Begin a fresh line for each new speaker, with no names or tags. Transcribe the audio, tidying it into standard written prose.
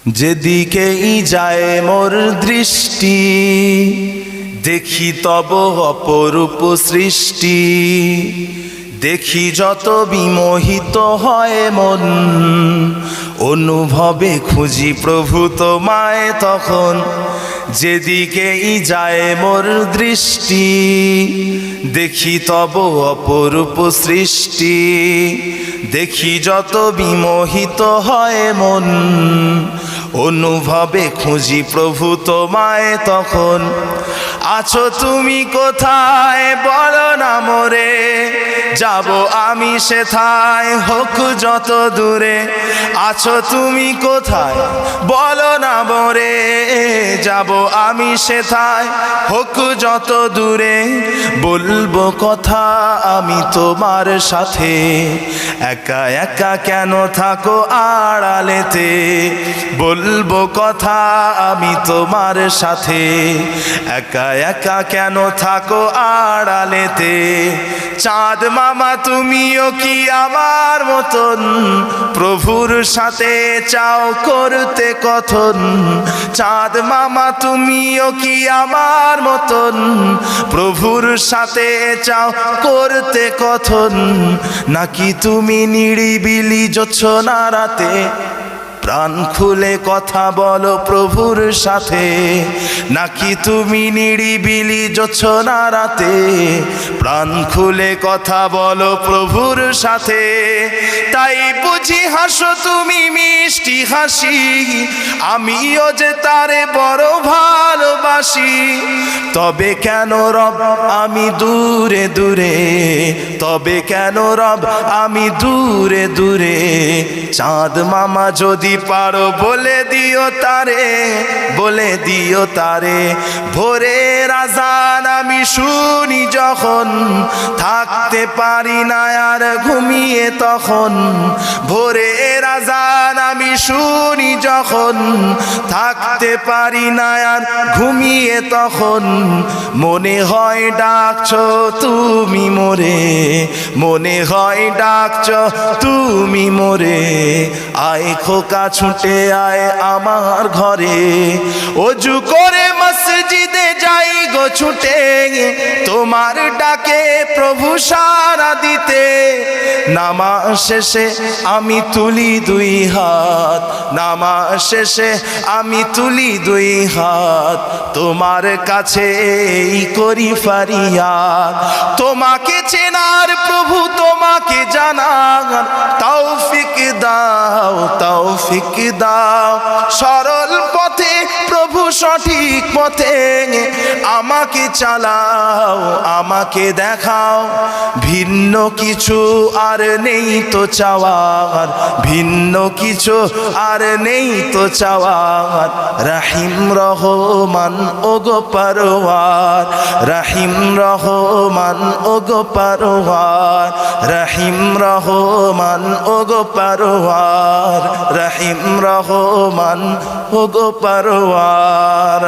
যেদিকেই যায় মোর দৃষ্টি, দেখি তব অপরূপ সৃষ্টি। দেখি যত বিমোহিত হয় মন, অনুভবে খুঁজি প্রভু তোমায় তখন। যেদিকেই যায় মোর দৃষ্টি, দেখি তব অপরূপ সৃষ্টি। দেখি যত বিমোহিত হয় মন, অনুভবে খুঁজি প্রভু তোমায় তখন। আছো তুমি কোথায় বলো না মোরে, যাব আমি সেথায় হোক যত দূরে। আছো তুমি কোথায় বলো না মোরে, যাব আমি সেথায় হোক যত দূরে। বলবো কথা আমি তোমার সাথে, একা একা কেন থাকো আড়ালেতে। বলবো কথা আমি তোমার সাথে, একা একা কেন থাকো আড়ালেতে। চাঁদ মামা তুমিও কি আমার মতন, প্রভুর সাথে চাও করতে কথন। চাঁদ মামা তুমিও কি আমার মতন, প্রভুর সাথে চাও করতে কথন। নাকি তুমি নিরিবিলি জোছনা রাতে, প্রাণ খুলে কথা বলো প্রভুর সাথে। নাকি তুমি নিরিবিলি জোছনা রাতে, প্রাণ খুলে কথা বলো প্রভুর সাথে। তাই বুঝি হাসো তুমি মিষ্টি হাসি, আমিও যে তারে বড় ভালোবাসি। তবে কেন রব আমি দূরে দূরে, তবে কেন রব আমি দূরে দূরে। চাঁদ মামা যদি পারো বলে দিও তারে, বলে দিও তারে। ভোরের আজান আমি শুনি যখন, থাকতে পারি না আর ঘুমিয়ে তখন। ভোরের আজান আমি শুনি যখন, থাকতে পারি না আর ঘুমিয়ে তখন। মনে হয় ডাকছো তুমি মোরে, মনে হয় ডাকছো তুমি মোরে। আয় খোকা ছুটে আয় আমার ঘরে, অজু করে মসজিদে যাই গো ছুটে। তোমার ডাকে প্রভু সাড়া দিতে, নামাজ শেষে আমি তুলি দুই হাত, নামাজ শেষে আমি তুলি দুই হাত। তোমার কাছে এই করি ফারিয়াদ, তোমাকে চেনার প্রভু তোমাকে জানার তৌফিক দাও, তৌফিক দাও। সরল পথে প্রভু সঠিক পথে আমাকে চালাও, আমাকে দেখাও। ভিন্ন কিছু আর নেই তো চাওয়ার, ভিন্ন কিছু আর নেই তো চাওয়ার। রহিম রহমান ওগো পারওয়ার, রহিম রহমান ওগো পারওয়ার। রহিম রহমান ওগো পারওয়ার, রহিম রহমান ওগো পারওয়ার।